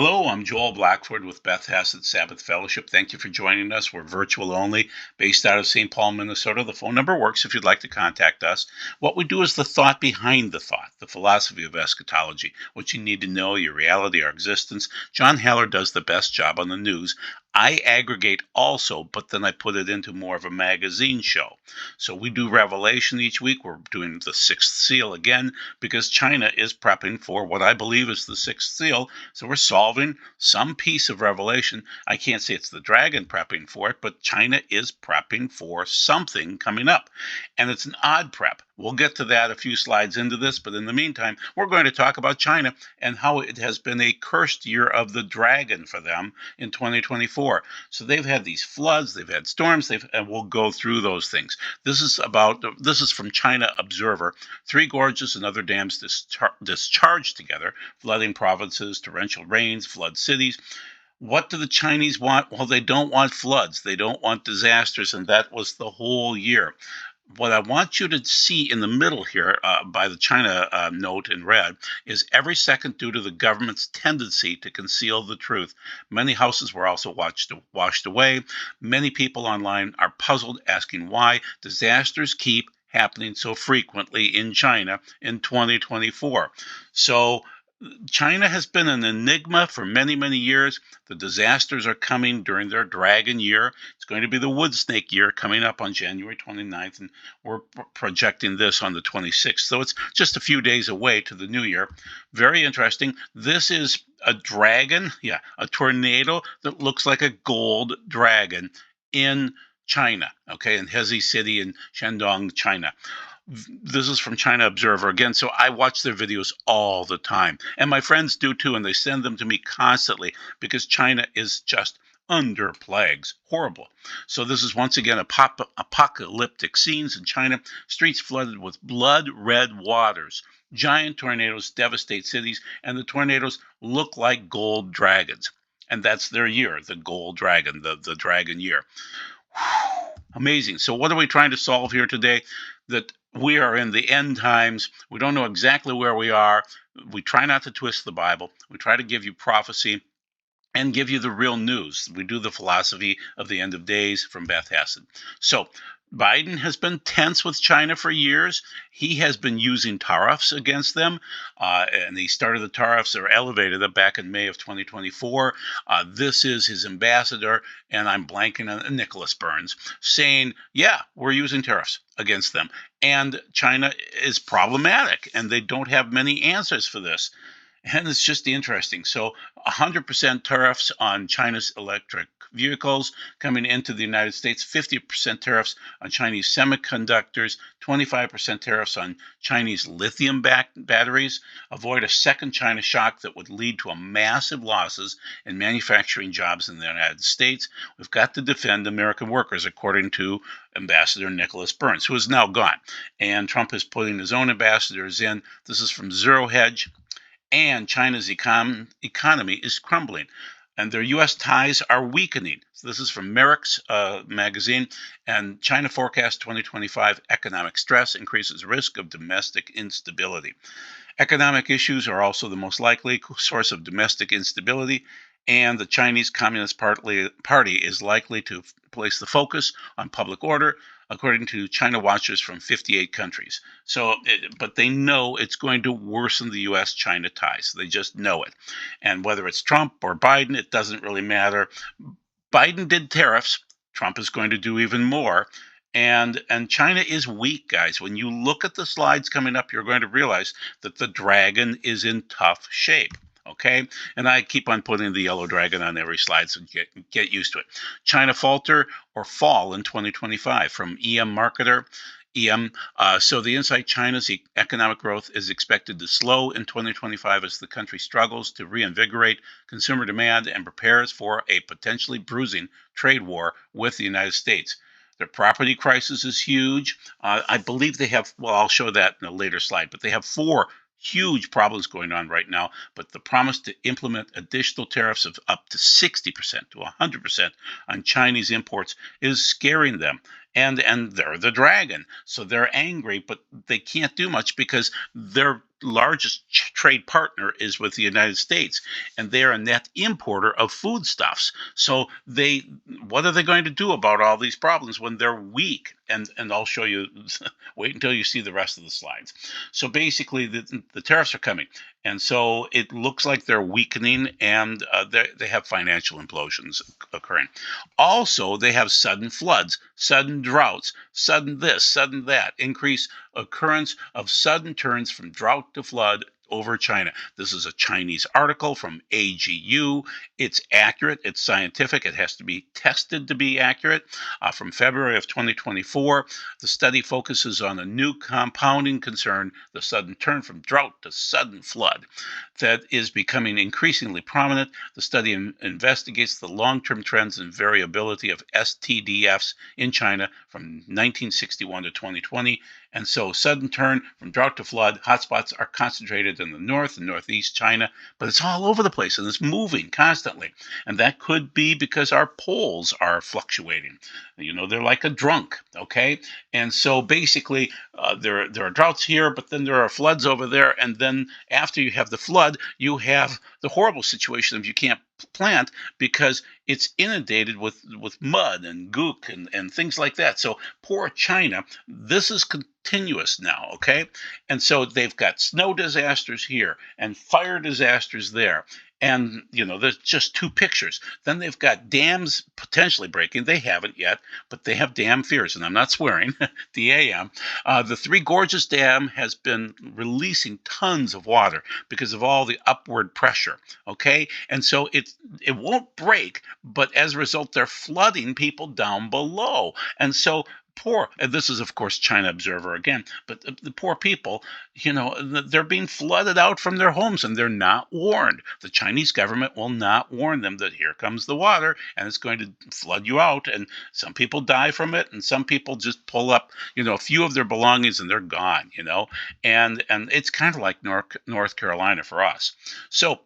Hello, I'm Joel Blackford with Beth Hassett Sabbath Fellowship. Thank you for joining us. We're virtual only, based out of St. Paul, Minnesota. The phone number works if you'd like to contact us. What we do is the thought behind the thought, the philosophy of eschatology, what you need to know, your reality, our existence. John Haller does the best job on the news. I aggregate also, but then I put it into more of a magazine show. So we do Revelation each week. We're doing the sixth seal again because China is prepping for what I believe is the sixth seal. So we're solving some piece of Revelation. I can't say it's the dragon prepping for it, but China is prepping for something coming up. And it's an odd prep. We'll get to that a few slides into this, but in the meantime, we're going to talk about China and how it has been a cursed year of the dragon for them in 2024. So they've had these floods, they've had storms, and we'll go through those things. This is from China Observer. Three gorges and other dams discharged together, flooding provinces, torrential rains, flood cities. What do the Chinese want? Well, they don't want floods. They don't want disasters, and that was the whole year. What I want you to see in the middle here by the China note in red is every second due to the government's tendency to conceal the truth. Many houses were also washed away. Many people online are puzzled, asking why disasters keep happening so frequently in China in 2024. So China has been an enigma for many, many years. The disasters are coming during their dragon year. It's going to be the wood snake year coming up on January 29th, and we're projecting this on the 26th. So it's just a few days away to the new year. Very interesting. This is a dragon, a tornado that looks like a gold dragon in China, okay, in Hezi City in Shandong, China. This is from China Observer again. So I watch their videos all the time, and my friends do too, and they send them to me constantly because China is just under plagues, horrible. So this is once again apocalyptic scenes in China. Streets flooded with blood red waters. Giant tornadoes devastate cities, and the tornadoes look like gold dragons. And that's their year, the gold dragon, the dragon year. Amazing. So what are we trying to solve here today? That we are in the end times. We don't know exactly where we are. We try not to twist the Bible. We try to give you prophecy and give you the real news. We do the philosophy of the end of days from Beth Hassett. So Biden has been tense with China for years. He has been using tariffs against them, and he started the tariffs or elevated them back in May of 2024. This is his ambassador, and I'm blanking on Nicholas Burns, saying, yeah, we're using tariffs against them. And China is problematic, and they don't have many answers for this. And it's just interesting. So 100% tariffs on China's electric vehicles coming into the United States, 50% tariffs on Chinese semiconductors, 25% tariffs on Chinese lithium batteries. Avoid a second China shock that would lead to a massive losses in manufacturing jobs in the United States. We've got to defend American workers, according to Ambassador Nicholas Burns, who is now gone. And Trump is putting his own ambassadors in. This is from Zero Hedge. And China's economy is crumbling, and their U.S. ties are weakening. So this is from Merrick's magazine, and China forecast 2025 economic stress increases risk of domestic instability. Economic issues are also the most likely source of domestic instability, and the Chinese Communist Party is likely to place the focus on public order, according to China watchers from 58 countries. But they know it's going to worsen the U.S.-China ties. They just know it. And whether it's Trump or Biden, it doesn't really matter. Biden did tariffs. Trump is going to do even more. And China is weak, guys. When you look at the slides coming up, you're going to realize that the dragon is in tough shape. Okay, and I keep on putting the yellow dragon on every slide, so get used to it. China falter or fall in 2025 from EM Marketer. So the Inside China's economic growth is expected to slow in 2025 as the country struggles to reinvigorate consumer demand and prepares for a potentially bruising trade war with the United States. Their property crisis is huge. I believe they have, well, I'll show that in a later slide, but they have 4 huge problems going on right now, but the promise to implement additional tariffs of up to 60% to 100% on Chinese imports is scaring them. and they're the dragon. So they're angry, but they can't do much because their largest trade partner is with the United States, and they are a net importer of foodstuffs. So what are they going to do about all these problems when they're weak? And I'll show you. Wait until you see the rest of the slides. So basically, the tariffs are coming, and so it looks like they're weakening, and they have financial implosions occurring. Also, they have sudden floods, sudden droughts, sudden this, sudden that, increase occurrence of sudden turns from drought to flood over China. This is a Chinese article from AGU. It's accurate, it's scientific, it has to be tested to be accurate. From February of 2024, the study focuses on a new compounding concern, the sudden turn from drought to sudden flood, that is becoming increasingly prominent. The study investigates the long-term trends and variability of STDFs in China from 1961 to 2020. And so sudden turn from drought to flood, hotspots are concentrated in the north and northeast China, but it's all over the place and it's moving constantly. And that could be because our poles are fluctuating. They're like a drunk, okay? And so basically, there are droughts here, but then there are floods over there. And then after you have the flood, you have the horrible situation of you can't plant because it's inundated with mud and gook and things like that. So poor China, this is continuous now, okay? And so they've got snow disasters here and fire disasters there. And, there's just two pictures. Then they've got dams potentially breaking. They haven't yet, but they have dam fears. And I'm not swearing, DAM. The Three Gorges Dam has been releasing tons of water because of all the upward pressure, okay? And so it won't break, but as a result, they're flooding people down below. And so and this is, of course, China Observer again, but the poor people, they're being flooded out from their homes and they're not warned. The Chinese government will not warn them that here comes the water and it's going to flood you out. And some people die from it and some people just pull up, a few of their belongings and they're gone, and it's kind of like North Carolina for us. So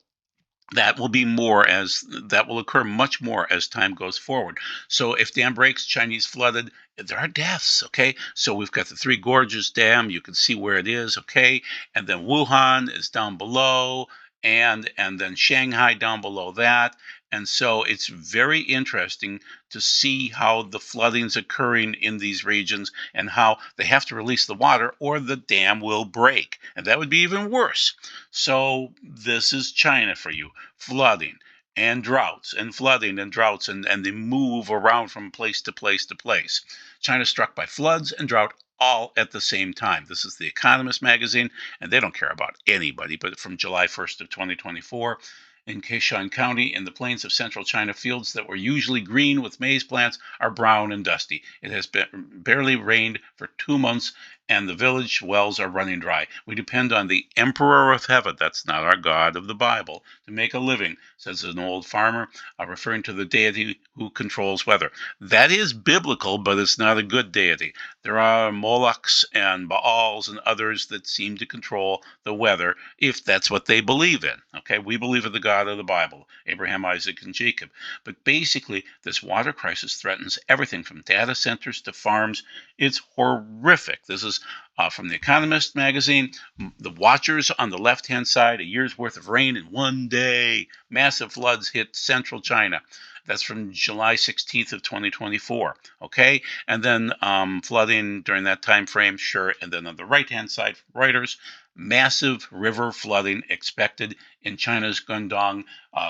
that will occur much more as time goes forward. So if dam breaks, Chinese flooded, there are deaths, okay? So we've got the Three Gorges Dam, you can see where it is, okay? And then Wuhan is down below, and then Shanghai down below that. And so it's very interesting to see how the flooding's occurring in these regions and how they have to release the water or the dam will break. And that would be even worse. So this is China for you, flooding and droughts and flooding and droughts, and they move around from place to place to place. China struck by floods and drought all at the same time. This is the Economist magazine, and they don't care about anybody, but from July 1st of 2024, in Keishan County, in the plains of central China, fields that were usually green with maize plants are brown and dusty. It has barely rained for 2 months, and the village wells are running dry. We depend on the Emperor of Heaven, that's not our God of the Bible, to make a living, says an old farmer, referring to the deity who controls weather. That is biblical, but it's not a good deity. There are Molochs and Baals and others that seem to control the weather, if that's what they believe in. Okay, we believe in the God of the Bible, Abraham, Isaac, and Jacob. But basically, this water crisis threatens everything from data centers to farms. It's horrific. This is from the Economist magazine. The Watchers on the left-hand side, a year's worth of rain in one day. Massive floods hit central China. That's from July 16th of 2024, okay? And then flooding during that time frame, sure. And then on the right-hand side, Reuters, massive river flooding expected in China's Guangdong,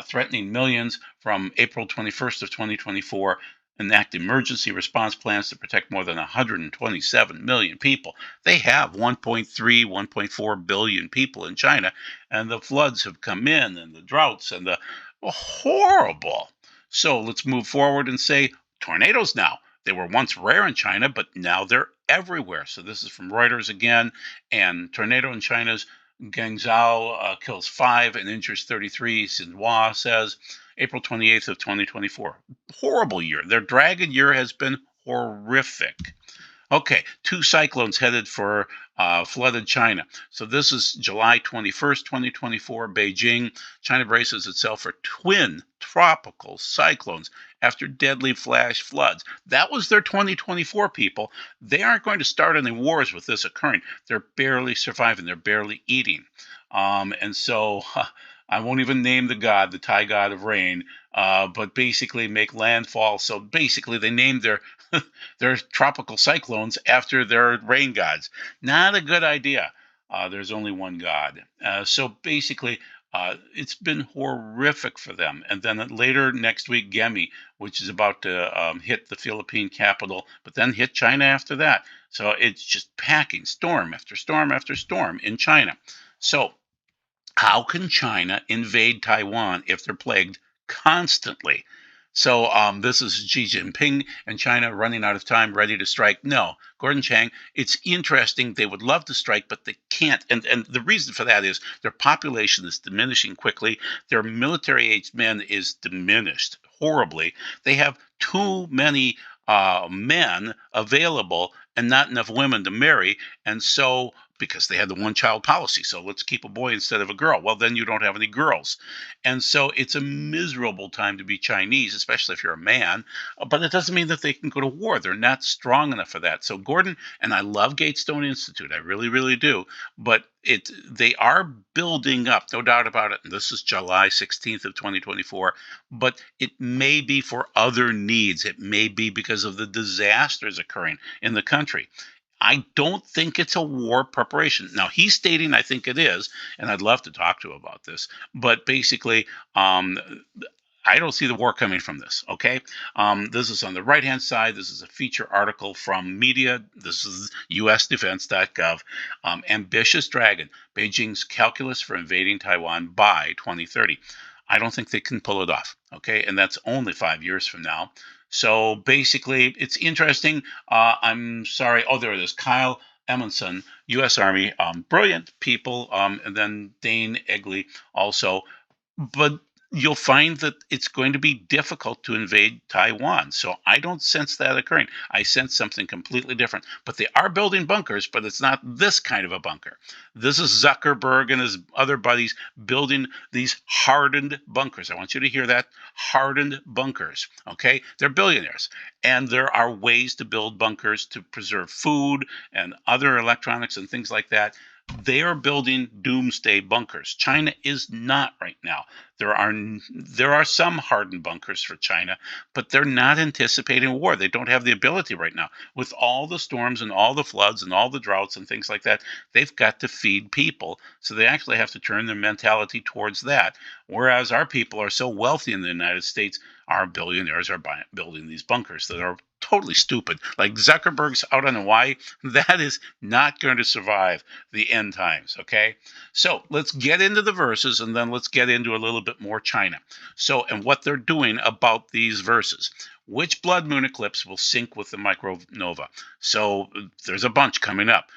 threatening millions from April 21st of 2024. Enact emergency response plans to protect more than 127 million people. They have 1.3, 1.4 billion people in China, and the floods have come in, and the droughts, and the horrible. So let's move forward and say tornadoes now. They were once rare in China, but now they're everywhere. So this is from Reuters again, and tornado in China's Guangzhou kills 5 and injures 33, Xinhua says. April 28th of 2024. Horrible year. Their dragon year has been horrific. Okay, two cyclones headed for flooded China. So this is July 21st, 2024, Beijing. China braces itself for twin tropical cyclones after deadly flash floods. That was their 2024, people. They aren't going to start any wars with this occurring. They're barely surviving, they're barely eating. And so I won't even name the god, the Thai god of rain, but basically make landfall. So basically, they named their tropical cyclones after their rain gods. Not a good idea. There's only one God. So basically, it's been horrific for them. And then later next week, Gemi, which is about to hit the Philippine capital, but then hit China after that. So it's just packing storm after storm after storm in China. So how can China invade Taiwan if they're plagued constantly? So this is Xi Jinping and China running out of time, ready to strike. No, Gordon Chang, it's interesting. They would love to strike, but they can't. And the reason for that is their population is diminishing quickly. Their military aged men is diminished horribly. They have too many men available and not enough women to marry. And so because they had the one child policy. So let's keep a boy instead of a girl. Well, then you don't have any girls. And so it's a miserable time to be Chinese, especially if you're a man. But it doesn't mean that they can go to war. They're not strong enough for that. So Gordon, and I love Gatestone Institute. I really, really do. But they are building up, no doubt about it. And this is July 16th of 2024. But it may be for other needs. It may be because of the disasters occurring in the country. I don't think it's a war preparation. Now, he's stating I think it is, and I'd love to talk to him about this. But basically, I don't see the war coming from this. Okay, this is on the right-hand side. This is a feature article from Media. This is USDefense.gov. Ambitious Dragon: Beijing's calculus for invading Taiwan by 2030. I don't think they can pull it off. Okay, and that's only 5 years from now. So basically, it's interesting. I'm sorry. Oh, there it is. Kyle Amundsen, U.S. Army, brilliant people, and then Dane Egley also. But you'll find that it's going to be difficult to invade Taiwan. So I don't sense that occurring. I sense something completely different. But they are building bunkers, but it's not this kind of a bunker. This is Zuckerberg and his other buddies building these hardened bunkers. I want you to hear that. Hardened bunkers. Okay? They're billionaires. And there are ways to build bunkers to preserve food and other electronics and things like that. They are building doomsday bunkers. China is not right now. There are some hardened bunkers for China, but they're not anticipating war. They don't have the ability right now. With all the storms and all the floods and all the droughts and things like that, they've got to feed people. So they actually have to turn their mentality towards that. Whereas our people are so wealthy in the United States, our billionaires are building these bunkers that are totally stupid. Like Zuckerberg's out on Hawaii, that is not going to survive the end times, okay? So let's get into the verses and then let's get into a little bit more China. So, and what they're doing about these verses. Which blood moon eclipse will sync with the micronova? So there's a bunch coming up.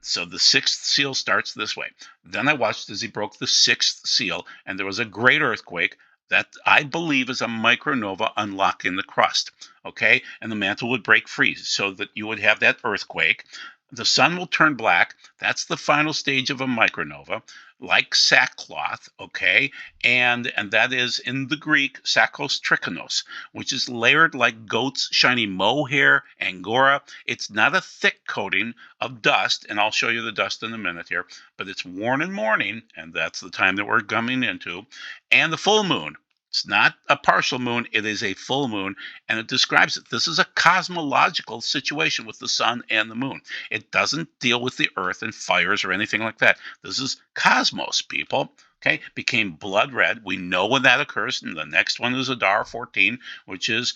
So the sixth seal starts this way. Then I watched as he broke the sixth seal, and there was a great earthquake that I believe is a micronova unlocking the crust. Okay, and the mantle would break free so that you would have that earthquake. The sun will turn black. That's the final stage of a micronova, like sackcloth, okay? And that is in the Greek sakos trichonos, which is layered like goat's shiny mohair, angora. It's not a thick coating of dust, and I'll show you the dust in a minute here, but it's worn in mourning, and that's the time that we're coming into. And the full moon. It's not a partial moon, it is a full moon, and it describes it. This is a cosmological situation with the sun and the moon. It doesn't deal with the earth and fires or anything like that. This is cosmos, people. Okay, became blood red. We know when that occurs. And the next one is Adar 14, which is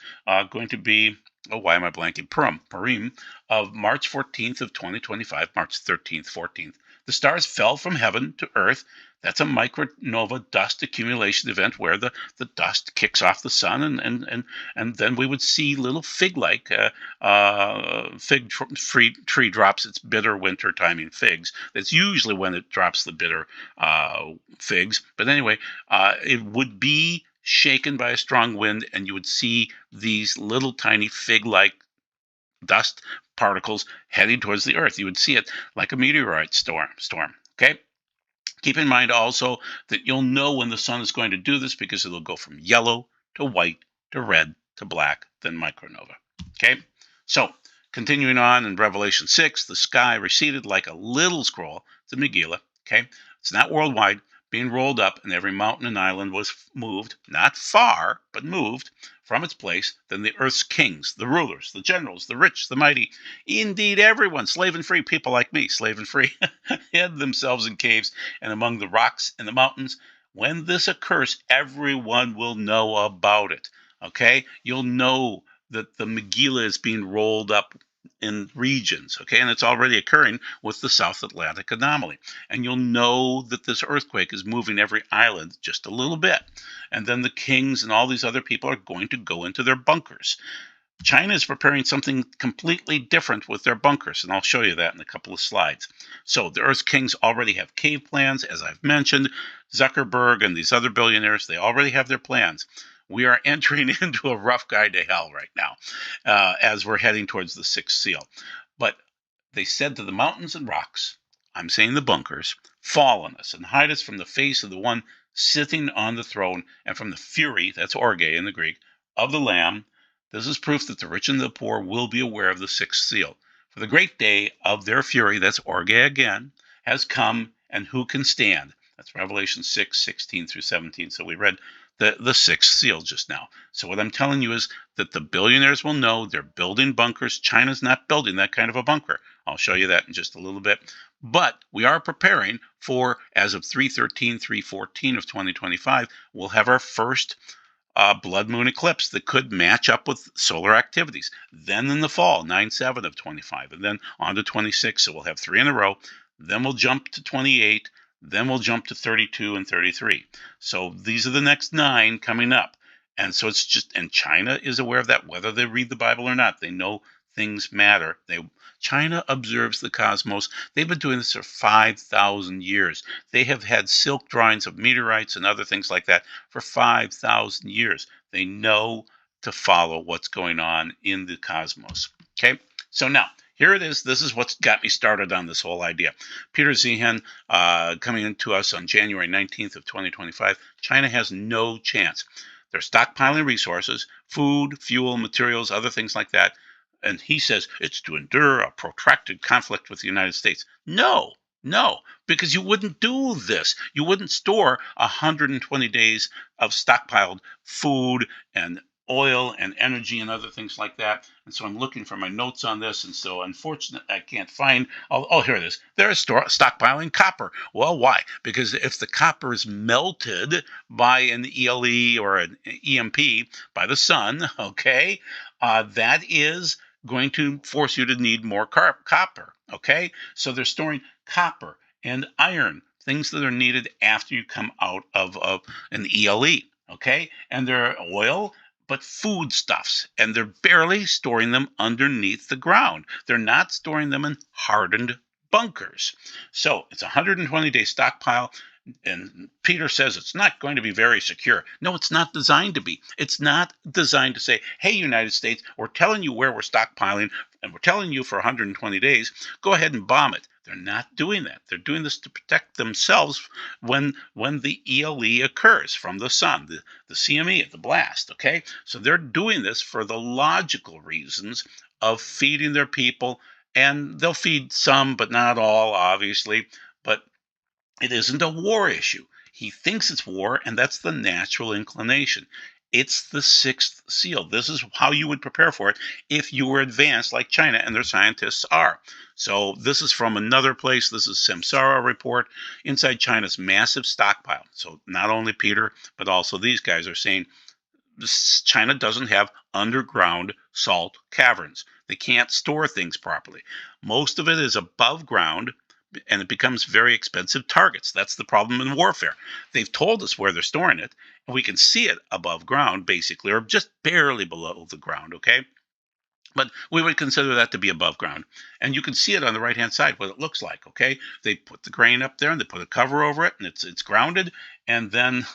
going to be, oh, why am I blanking? Purim of March 14th of 2025, March 13th, 14th. The stars fell from heaven to earth. That's a micronova dust accumulation event where the dust kicks off the sun, and then we would see little fig-like tree drops its bitter winter timing figs. That's usually when it drops the bitter figs. But anyway, it would be shaken by a strong wind, and you would see these little tiny fig-like dust particles heading towards the Earth. You would see it like a meteorite storm. Okay? Keep in mind also that you'll know when the sun is going to do this because it'll go from yellow to white to red to black, then micronova. Okay? So, continuing on in Revelation 6, the sky receded like a little scroll. It's a Megillah. Okay? It's not worldwide, being rolled up, and every mountain and island was moved, not far, but moved from its place. Then the earth's kings, the rulers, the generals, the rich, the mighty, indeed everyone, slave and free, people like me, slave and free, hid themselves in caves and among the rocks and the mountains. When this occurs, everyone will know about it. Okay? You'll know that the Megillah is being rolled up in regions, okay? And it's already occurring with the South Atlantic anomaly. And you'll know that this earthquake is moving every island just a little bit. And then the kings and all these other people are going to go into their bunkers. China is preparing something completely different with their bunkers, and I'll show you that in a couple of slides. So the Earth's kings already have cave plans, as I've mentioned. Zuckerberg and these other billionaires, they already have their plans. We are entering into a rough guide to hell right now as we're heading towards the sixth seal. But they said to the mountains and rocks, I'm saying the bunkers, fall on us and hide us from the face of the one sitting on the throne and from the fury, that's orge in the Greek, of the Lamb. This is proof that the rich and the poor will be aware of the sixth seal. For the great day of their fury, that's orge again, has come, and who can stand? That's Revelation 6:16 through 17. So we read the sixth seal just now. So what I'm telling you is that the billionaires will know they're building bunkers. China's not building that kind of a bunker. I'll show you that in just a little bit. But we are preparing for, as of 3/13, 3/14 of 2025, we'll have our first blood moon eclipse that could match up with solar activities. Then in the fall, 9/7 of 25, and then on to 26. So we'll have 3 in a row. Then we'll jump to 28. Then we'll jump to 32 and 33. So these are the next 9 coming up. And so it's just, and China is aware of that, whether they read the Bible or not. They know things matter. China observes the cosmos. They've been doing this for 5,000 years. They have had silk drawings of meteorites and other things like that for 5,000 years. They know to follow what's going on in the cosmos. Okay? So now, here it is. This is what's got me started on this whole idea. Peter Zeihan coming into us on January 19th of 2025. China has no chance. They're stockpiling resources, food, fuel, materials, other things like that. And he says it's to endure a protracted conflict with the United States. No, because you wouldn't do this. You wouldn't store 120 days of stockpiled food and oil and energy and other things like that. And so I'm looking for my notes on this. And so unfortunately, I can't find. Oh, here it is. They're stockpiling copper. Well, why? Because if the copper is melted by an ELE or an EMP by the sun, okay, that is going to force you to need more copper. Okay, so they're storing copper and iron, things that are needed after you come out of an ELE. Okay, and their oil, but foodstuffs, and they're barely storing them underneath the ground. They're not storing them in hardened bunkers. So it's a 120-day stockpile. And Peter says it's not going to be very secure. No, it's not designed to be. It's not designed to say, hey, United States, we're telling you where we're stockpiling, and we're telling you for 120 days, go ahead and bomb it. They're not doing that. They're doing this to protect themselves when the ELE occurs from the sun, the CME, the blast, okay? So they're doing this for the logical reasons of feeding their people, and they'll feed some, but not all, obviously. But it isn't a war issue. He thinks it's war, and that's the natural inclination. It's the sixth seal. This is how you would prepare for it if you were advanced like China and their scientists are. So this is from another place. This is Samsara Report inside China's massive stockpile. So not only Peter, but also these guys are saying China doesn't have underground salt caverns. They can't store things properly. Most of it is above ground, and it becomes very expensive targets. That's the problem in warfare. They've told us where they're storing it, and we can see it above ground, basically, or just barely below the ground, okay? But we would consider that to be above ground. And you can see it on the right-hand side, what it looks like, okay? They put the grain up there, and they put a cover over it, and it's grounded, and then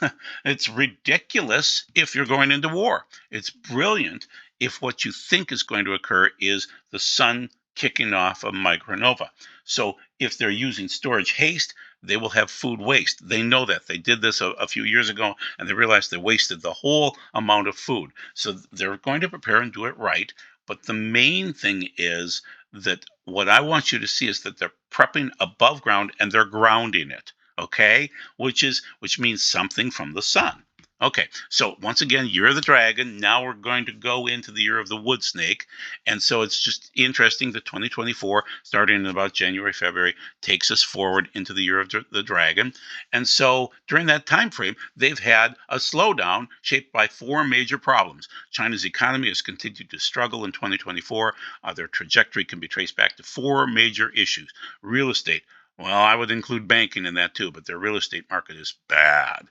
it's ridiculous if you're going into war. It's brilliant if what you think is going to occur is the sun kicking off a micronova. So if they're using storage haste, they will have food waste. They know that. They did this a few years ago, and they realized they wasted the whole amount of food. So they're going to prepare and do it right. But the main thing is that what I want you to see is that they're prepping above ground and they're grounding it, okay? Which means something from the sun. Okay, so once again, year of the dragon. Now we're going to go into the year of the wood snake. And so it's just interesting that 2024, starting in about January, February, takes us forward into the year of the dragon. And so during that time frame, they've had a slowdown shaped by four major problems. China's economy has continued to struggle in 2024. Their trajectory can be traced back to four major issues. Real estate. Well, I would include banking in that too, but their real estate market is bad.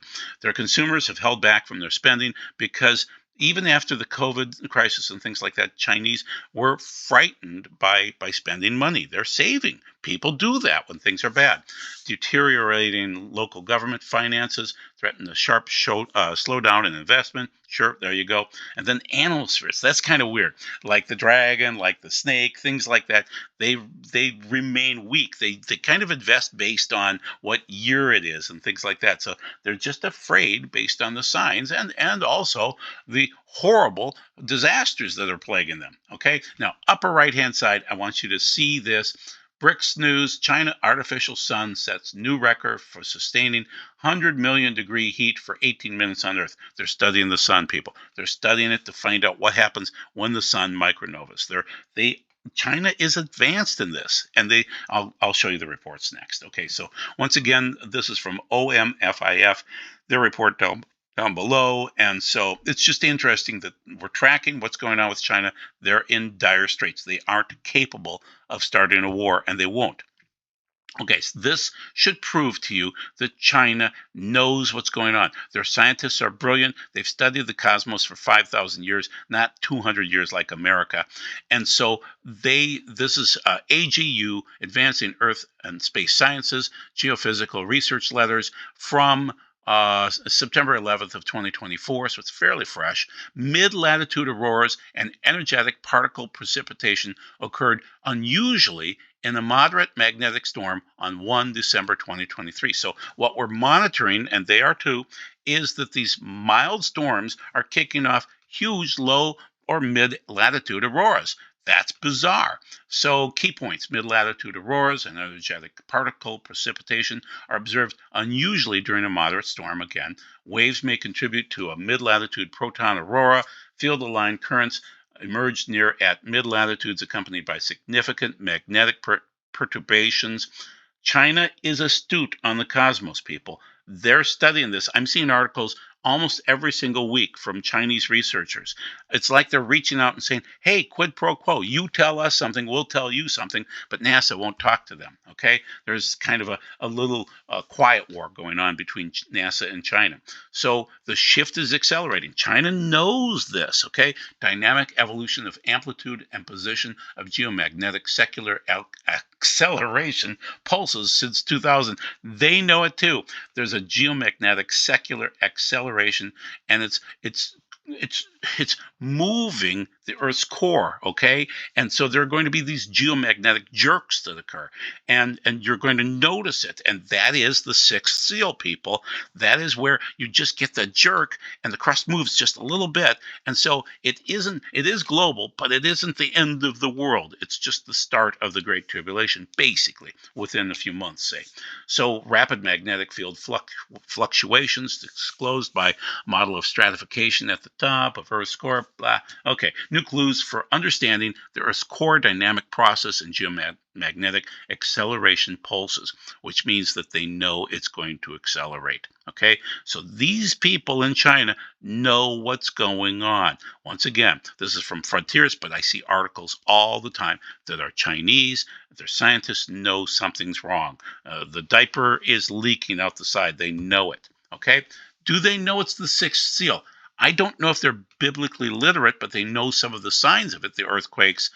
Their consumers have held back from their spending because even after the COVID crisis and things like that, Chinese were frightened by spending money. They're saving. People do that when things are bad. Deteriorating local government finances threaten a sharp slowdown in investment. Sure, there you go. And then animal spirits. That's kind of weird. Like the dragon, like the snake, things like that. They remain weak. They kind of invest based on what year it is and things like that. So they're just afraid based on the signs and also the horrible disasters that are plaguing them. Okay. Now, upper right hand side, I want you to see this. BRICS news, China artificial sun sets new record for sustaining 100 million degree heat for 18 minutes on Earth. They're studying the sun, people. They're studying it to find out what happens when the sun micronovas. China is advanced in this, and I'll show you the reports next. Okay, so once again, this is from OMFIF, their report down below. And so it's just interesting that we're tracking what's going on with China. They're in dire straits. They aren't capable of starting a war, and they won't. Okay, so this should prove to you that China knows what's going on. Their scientists are brilliant. They've studied the cosmos for 5,000 years, not 200 years like America. And so this is AGU, Advancing Earth and Space Sciences, Geophysical Research Letters from September 11th of 2024, so it's fairly fresh. Mid-latitude auroras and energetic particle precipitation occurred unusually in a moderate magnetic storm on 1 December 2023. So what we're monitoring, and they are too, is that these mild storms are kicking off huge low or mid-latitude auroras. That's bizarre. So key points, mid-latitude auroras and energetic particle precipitation are observed unusually during a moderate storm again. Waves may contribute to a mid-latitude proton aurora. Field-aligned currents emerged near at mid-latitudes accompanied by significant magnetic perturbations. China is astute on the cosmos, people. They're studying this. I'm seeing articles almost every single week from Chinese researchers. It's like they're reaching out and saying, hey, quid pro quo, you tell us something, we'll tell you something, but NASA won't talk to them, okay? There's kind of a little quiet war going on between NASA and China. So the shift is accelerating. China knows this, okay? Dynamic evolution of amplitude and position of geomagnetic secular acceleration pulses since 2000. They know it too. There's a geomagnetic secular acceleration, and it's moving the Earth's core, okay? And so there are going to be these geomagnetic jerks that occur, and you're going to notice it, and that is the sixth seal, people. That is where you just get the jerk, and the crust moves just a little bit, and so it is global, but it isn't the end of the world. It's just the start of the Great Tribulation, basically, within a few months, say. So rapid magnetic field fluctuations disclosed by model of stratification at the top of Earth's core, blah. Okay, new clues for understanding the Earth's core dynamic process and geomagnetic acceleration pulses, which means that they know it's going to accelerate. Okay, so these people in China know what's going on. Once again, this is from Frontiers, but I see articles all the time that are Chinese. Their scientists know something's wrong. The diaper is leaking out the side. They know it. Okay, do they know it's the sixth seal? I don't know if they're biblically literate, but they know some of the signs of it, the earthquakes,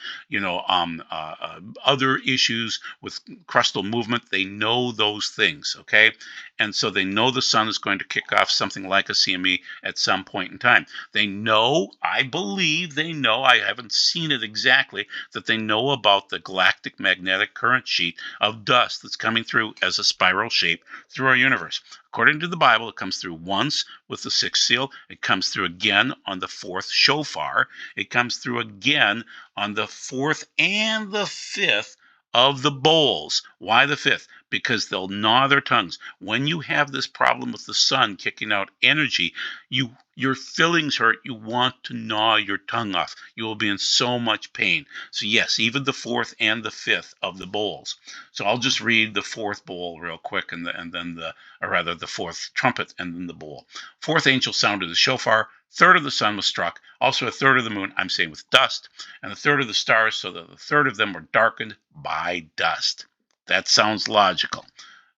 other issues with crustal movement. They know those things, okay? And so they know the sun is going to kick off something like a CME at some point in time. They know, I believe they know, I haven't seen it exactly, that they know about the galactic magnetic current sheet of dust that's coming through as a spiral shape through our universe. According to the Bible, it comes through once with the sixth seal. It comes through again on the fourth shofar. It comes through again on the fourth and the fifth of the bowls. Why the fifth? Because they'll gnaw their tongues. When you have this problem with the sun kicking out energy, your fillings hurt. You want to gnaw your tongue off. You will be in so much pain. So yes, even the fourth and the fifth of the bowls. So I'll just read the fourth bowl real quick, and then the fourth trumpet and then the bowl. Fourth angel sounded the shofar. Third of the sun was struck, also a third of the moon, I'm saying with dust, and a third of the stars, so that a third of them were darkened by dust. That sounds logical.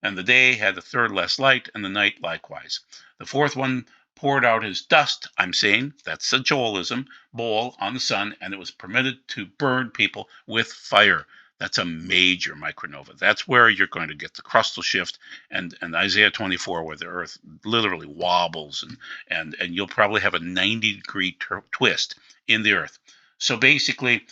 And the day had a third less light, and the night likewise. The fourth one poured out his dust, I'm saying, that's a Joelism, bowl on the sun, and it was permitted to burn people with fire. That's a major micronova. That's where you're going to get the crustal shift and Isaiah 24, where the earth literally wobbles, and you'll probably have a 90-degree twist in the earth. So basically,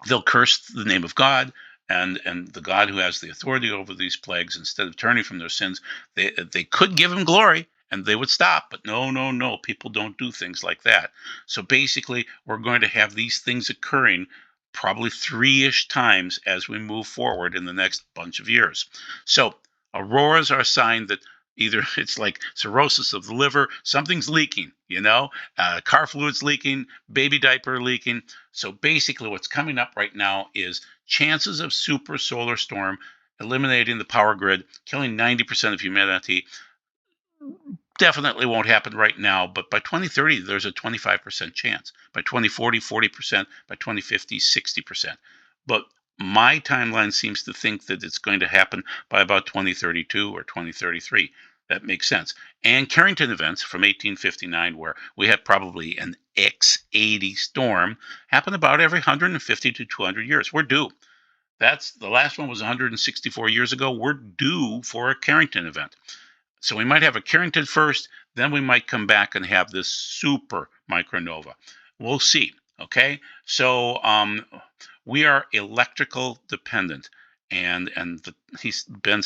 they'll curse the name of God, and the God who has the authority over these plagues. Instead of turning from their sins, they could give him glory, and they would stop. But no, people don't do things like that. So basically, we're going to have these things occurring probably 3-ish times as we move forward in the next bunch of years. So auroras are a sign that either it's like cirrhosis of the liver, something's leaking, car fluid's leaking, baby diaper leaking. So basically what's coming up right now is chances of super solar storm eliminating the power grid, killing 90% of humanity. Definitely won't happen right now, but by 2030, there's a 25% chance. By 2040, 40%. By 2050, 60%. But my timeline seems to think that it's going to happen by about 2032 or 2033. That makes sense. And Carrington Events from 1859, where we had probably an X80 storm, happen about every 150 to 200 years. We're due. The last one was 164 years ago. We're due for a Carrington event. So we might have a Carrington first, then we might come back and have this super micronova. We'll see. Okay, so we are electrical dependent, and Ben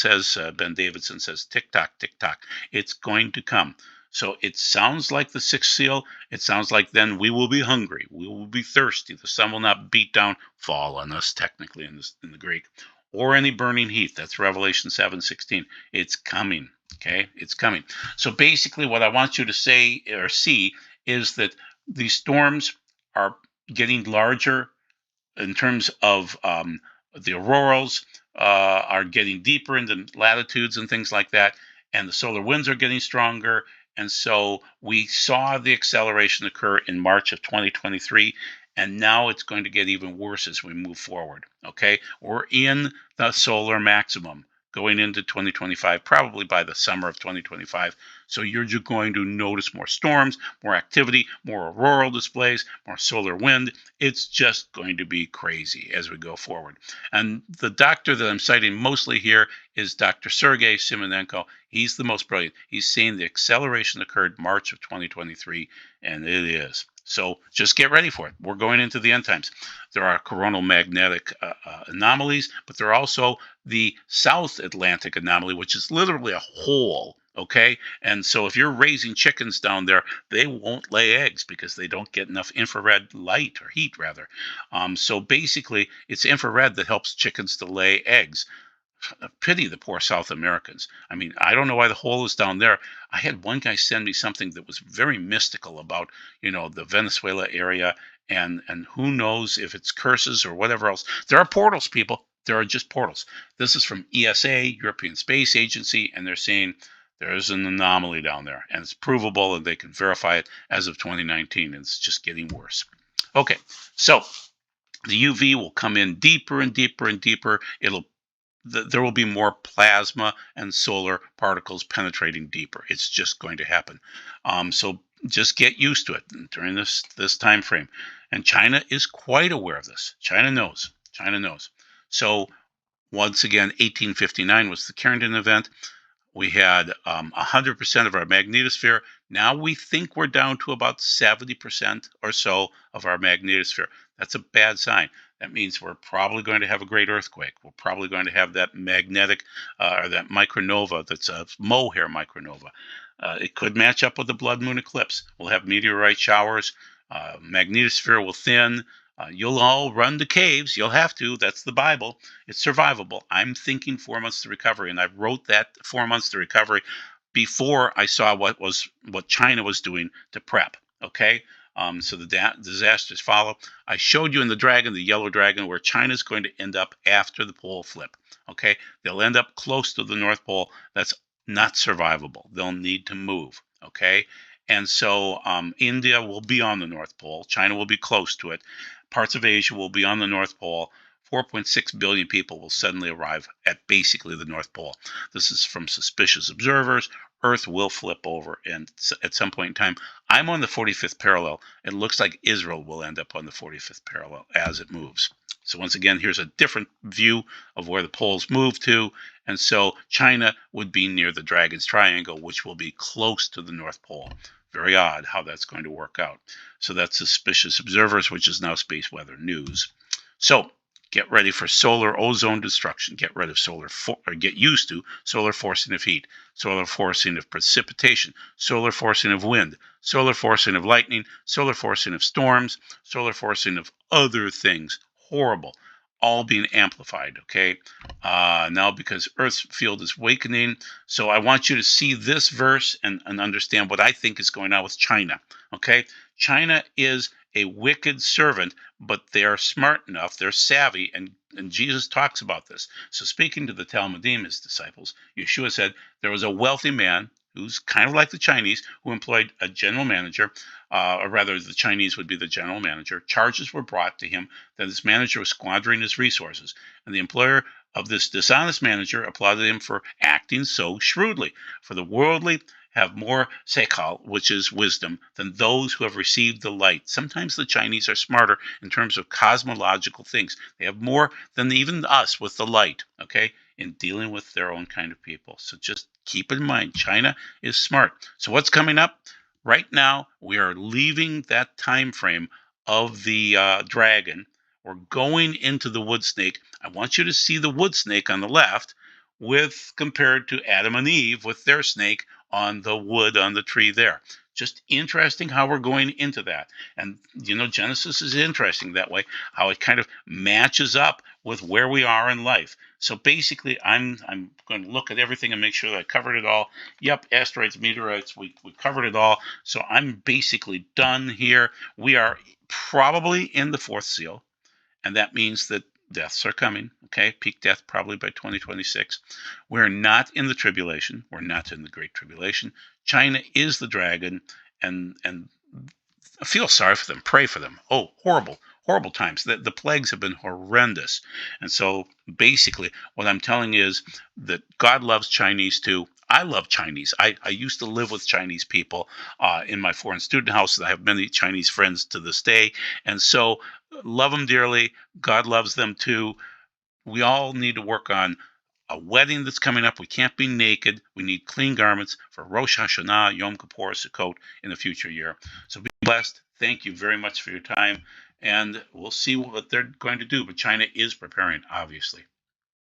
Davidson says tick tock, it's going to come. So it sounds like the sixth seal. It sounds like then we will be hungry, we will be thirsty. The sun will not beat down, fall on us, technically in the Greek, or any burning heat. That's Revelation 7:16. It's coming. Okay, it's coming. So basically, what I want you to say or see is that these storms are getting larger in terms of the auroras, are getting deeper into latitudes and things like that, and the solar winds are getting stronger. And so we saw the acceleration occur in March of 2023, and now it's going to get even worse as we move forward. Okay, we're in the solar maximum going into 2025, probably by the summer of 2025. So you're just going to notice more storms, more activity, more auroral displays, more solar wind. It's just going to be crazy as we go forward. And the doctor that I'm citing mostly here is Dr. Sergei Simonenko. He's the most brilliant. He's saying the acceleration occurred March of 2023, and it is. So just get ready for it. We're going into the end times. There are coronal magnetic anomalies, but there are also the South Atlantic anomaly, which is literally a hole. Okay, and so if you're raising chickens down there, they won't lay eggs because they don't get enough infrared light, or heat rather. So basically, it's infrared that helps chickens to lay eggs. Pity the poor South Americans. I mean, I don't know why the hole is down there. I had one guy send me something that was very mystical about, the Venezuela area, and who knows if it's curses or whatever else. There are portals, people. There are just portals. This is from ESA, European Space Agency, and they're saying there is an anomaly down there, and it's provable, and they can verify it as of 2019, and it's just getting worse. Okay, so the UV will come in deeper and deeper and deeper. There will be more plasma and solar particles penetrating deeper. It's just going to happen. So just get used to it during this time frame. And China is quite aware of this. China knows. China knows. So once again, 1859 was the Carrington Event. We had 100% of our magnetosphere. Now we think we're down to about 70% or so of our magnetosphere. That's a bad sign. That means we're probably going to have a great earthquake. We're probably going to have that magnetic or that micronova that's a mohair micronova. It could match up with the blood moon eclipse. We'll have meteorite showers. Magnetosphere will thin. You'll all run to caves. You'll have to. That's the Bible. It's survivable. I'm thinking 4 months to recovery, and I wrote that 4 months to recovery before I saw what China was doing to prep. Okay, so the disasters follow. I showed you in the yellow dragon, where China's going to end up after the pole flip. Okay, they'll end up close to the North Pole. That's not survivable. They'll need to move. Okay, and so India will be on the North Pole. China will be close to it. Parts of Asia will be on the North Pole. 4.6 billion people will suddenly arrive at basically the North Pole. This is from suspicious observers. Earth will flip over, and at some point in time, I'm on the 45th parallel. It looks like Israel will end up on the 45th parallel as it moves. So once again, here's a different view of where the poles move to. And so China would be near the Dragon's Triangle, which will be close to the North Pole. Very odd how that's going to work out. So that's suspicious observers, which is now Space Weather News. So get ready for solar ozone destruction. Get rid of get used to solar forcing of heat, solar forcing of precipitation, solar forcing of wind, solar forcing of lightning, solar forcing of storms, solar forcing of other things. Horrible. All being amplified, okay? Now, because Earth's field is weakening, so I want you to see this verse and understand what I think is going on with China, okay? China is a wicked servant, but they are smart enough, they're savvy, and Jesus talks about this. So speaking to the Talmudim, his disciples, Yeshua said, there was a wealthy man who's kind of like the Chinese, who employed a general manager, or rather the Chinese would be the general manager. Charges were brought to him that this manager was squandering his resources, and the employer of this dishonest manager applauded him for acting so shrewdly. For the worldly have more seichel, which is wisdom, than those who have received the light. Sometimes the Chinese are smarter in terms of cosmological things. They have more than even us with the light, okay, in dealing with their own kind of people. So just keep in mind, China is smart. So what's coming up? Right now, we are leaving that time frame of the dragon. We're going into the wood snake. I want you to see the wood snake on the left with compared to Adam and Eve with their snake on the wood on the tree there. Just interesting how we're going into that. And, Genesis is interesting that way, how it kind of matches up with where we are in life. So basically, I'm going to look at everything and make sure that I covered it all. Yep, asteroids, meteorites, we covered it all. So I'm basically done here. We are probably in the fourth seal, and that means that deaths are coming, okay? Peak death probably by 2026. We're not in the tribulation. We're not in the Great Tribulation. China is the dragon, and I feel sorry for them. Pray for them. Oh, horrible, horrible times. The plagues have been horrendous. And so basically what I'm telling you is that God loves Chinese too. I love Chinese. I used to live with Chinese people in my foreign student house, and I have many Chinese friends to this day. And so love them dearly. God loves them too. We all need to work on a wedding that's coming up. We can't be naked. We need clean garments for Rosh Hashanah, Yom Kippur, Sukkot in the future year. So be blessed. Thank you very much for your time. And we'll see what they're going to do. But China is preparing, obviously.